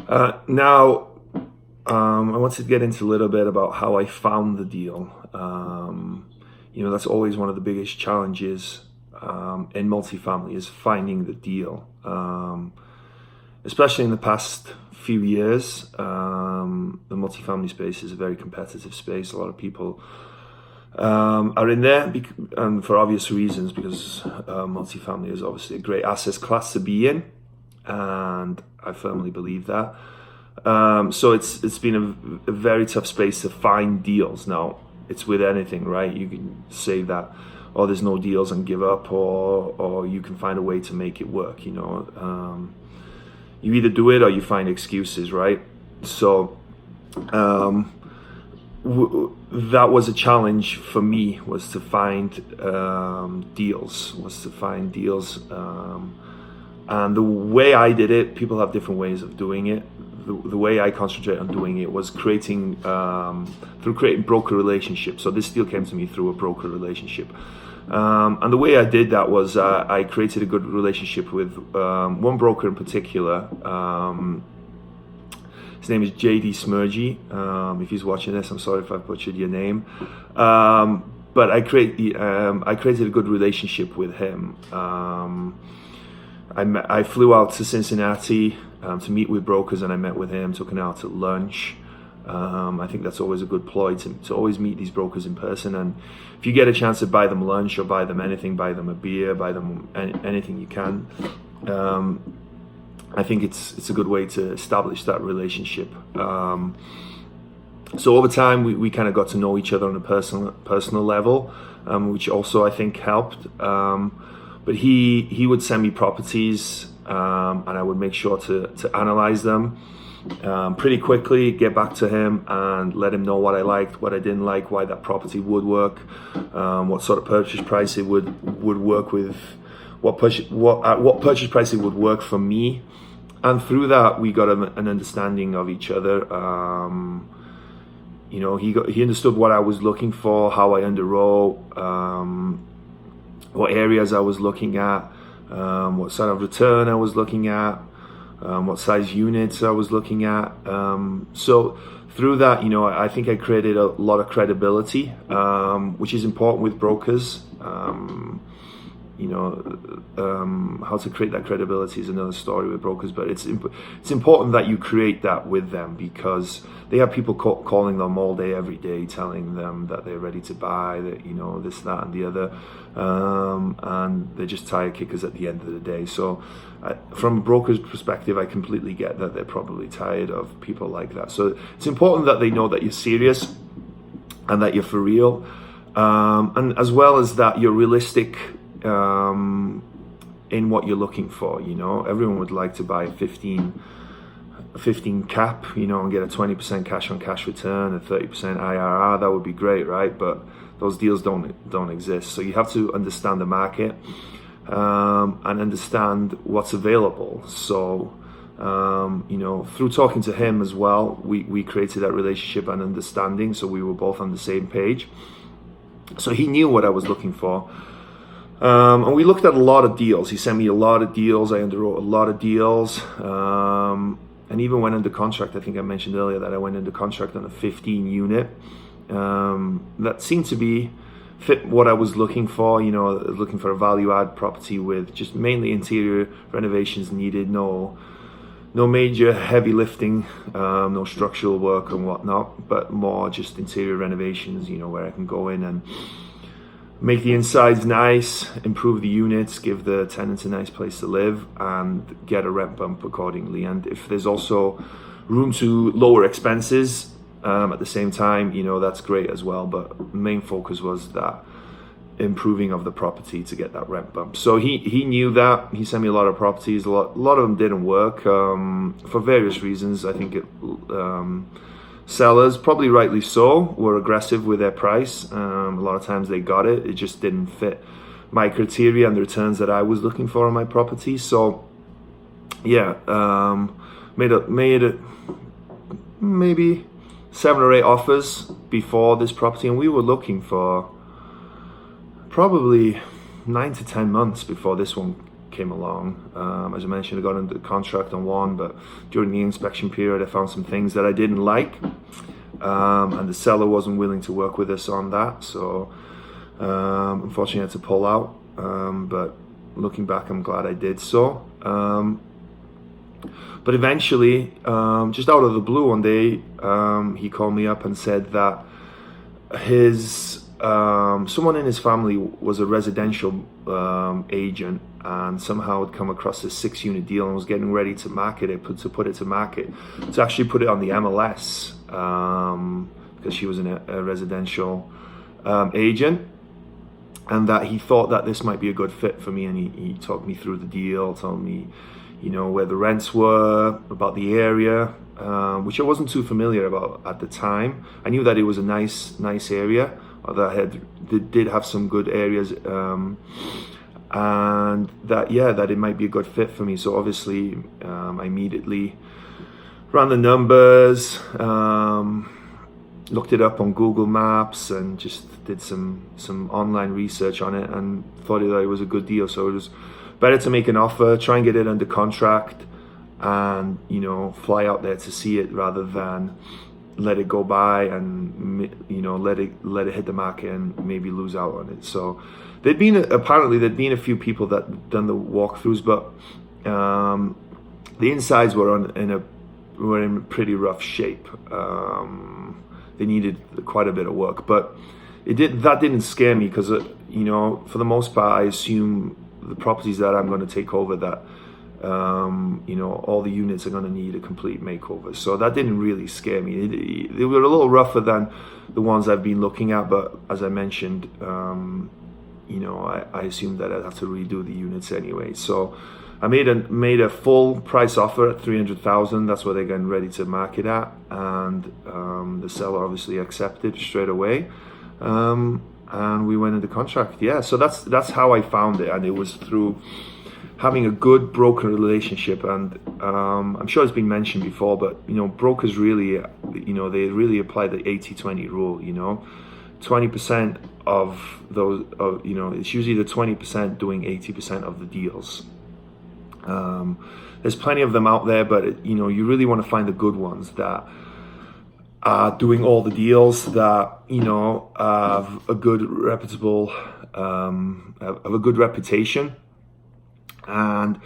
Now, I want to get into a little bit about how I found the deal. That's always one of the biggest challenges in multifamily is finding the deal. Especially in the past few years, the multifamily space is a very competitive space. A lot of people are in there, and for obvious reasons, because multifamily is obviously a great asset class to be in, and I firmly believe that. So it's been a very tough space to find deals. Now, it's with anything, right? You can say that, oh, there's no deals and give up, or you can find a way to make it work. You either do it or you find excuses, right? So that was a challenge for me, was to find deals. And the way I did it, people have different ways of doing it. The way I concentrate on doing it was creating broker relationships. So this deal came to me through a broker relationship. And the way I did that was I created a good relationship with one broker in particular. His name is JD Smurgy. If he's watching this, I'm sorry if I butchered your name. But I created a good relationship with him. I flew out to Cincinnati to meet with brokers, and I met with him, took him out to lunch. I think that's always a good ploy to always meet these brokers in person. And if you get a chance to buy them lunch or buy them anything, buy them a beer, buy them anything you can, I think it's a good way to establish that relationship. So over time, we kind of got to know each other on a personal level, which also I think helped. But he would send me properties, and I would make sure to analyze them pretty quickly, get back to him and let him know what I liked, what I didn't like, why that property would work, what sort of purchase price it would work with, what purchase price it would work for me. And through that, we got an understanding of each other. He understood what I was looking for, how I underwrote, what areas I was looking at, what sort of return I was looking at, what size units I was looking at. So through that, I think I created a lot of credibility, which is important with brokers. How to create that credibility is another story with brokers, but it's important that you create that with them, because they have people calling them all day, every day, telling them that they're ready to buy, that this, that, and the other, and they're just tire kickers at the end of the day. So from a broker's perspective, I completely get that they're probably tired of people like that. So it's important that they know that you're serious and that you're for real, and as well as that you're realistic in what you're looking for. Everyone would like to buy 15 cap, and get a 20% cash on cash return, a 30% IRR. That would be great, right? But those deals don't exist. So you have to understand the market and understand what's available. So through talking to him as well, we created that relationship and understanding, so we were both on the same page. So he knew what I was looking for. And we looked at a lot of deals. He sent me a lot of deals. I underwrote a lot of deals, and even went under contract. I think I mentioned earlier that I went under contract on a 15 unit. That seemed to fit what I was looking for. Looking for a value add property with just mainly interior renovations needed. No major heavy lifting, no structural work and whatnot, but more just interior renovations. Where I can go in and make the insides nice, improve the units, give the tenants a nice place to live, and get a rent bump accordingly. And if there's also room to lower expenses at the same time, that's great as well. But main focus was that improving of the property to get that rent bump. So he knew that. He sent me a lot of properties. A lot of them didn't work for various reasons. I think sellers, probably rightly so, were aggressive with their price. A lot of times they got it. It just didn't fit my criteria and the returns that I was looking for on my property. So yeah, made it maybe 7 or 8 offers before this property, and we were looking for probably 9 to 10 months before this one came along. As I mentioned, I got into contract on one, but during the inspection period, I found some things that I didn't like, and the seller wasn't willing to work with us on that. So unfortunately, I had to pull out. But looking back, I'm glad I did so. But eventually, just out of the blue one day, he called me up and said that someone in his family was a residential agent, and somehow had come across this 6-unit deal and was getting ready to market it, to put it to market, to actually put it on the MLS, because she was a residential agent, and that he thought that this might be a good fit for me. And he talked me through the deal, told me, you know, where the rents were, about the area, which I wasn't too familiar about at the time. I knew that it was a nice area, or that did have some good areas, and that it might be a good fit for me. So obviously, I immediately ran the numbers, looked it up on Google Maps, and just did some online research on it, and thought that it was a good deal. So it was better to make an offer, try and get it under contract, and, you know, fly out there to see it, rather than let it go by and, you know, let it hit the market and maybe lose out on it. So there'd been a few people that done the walkthroughs, but the insides were in pretty rough shape. They needed quite a bit of work, but that didn't scare me, because you know, for the most part, I assume the properties that I'm going to take over, that you know, all the units are going to need a complete makeover. So that didn't really scare me. They were a little rougher than the ones I've been looking at, but as I mentioned, you know, I assumed that I'd have to redo the units anyway. So I made a full price offer at $300,000. That's what they're getting ready to market at, and the seller obviously accepted straight away. And we went into contract. Yeah, so that's how I found it, and it was through having a good broker relationship. And I'm sure it's been mentioned before, but, you know, brokers really, you know, they really apply the 80-20 rule. You know, 20% of those, you know, it's usually the 20% doing 80% of the deals. There's plenty of them out there, but you know, you really want to find the good ones that are doing all the deals, that, you know, have a good reputable, have a good reputation, and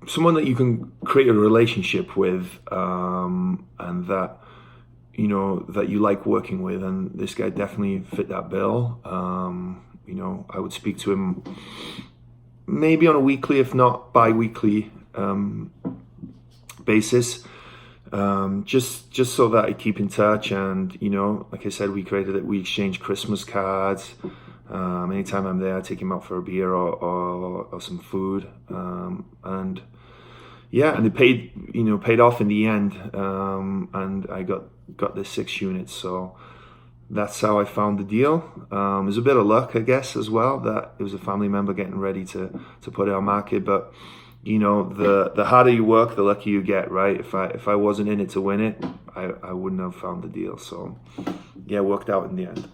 someone that you can create a relationship with, and that, you know, that you like working with. And this guy definitely fit that bill. You know, I would speak to him maybe on a weekly, if not bi-weekly basis, just so that I keep in touch. And, you know, like I said, we exchange Christmas cards. Anytime I'm there, I take him out for a beer or some food, and yeah, and it paid off in the end, and I got the 6 units. So that's how I found the deal. It was a bit of luck, I guess, as well, that it was a family member getting ready to put it on market. But, you know, the harder you work, the luckier you get, right? If I wasn't in it to win it, I wouldn't have found the deal. So yeah, it worked out in the end.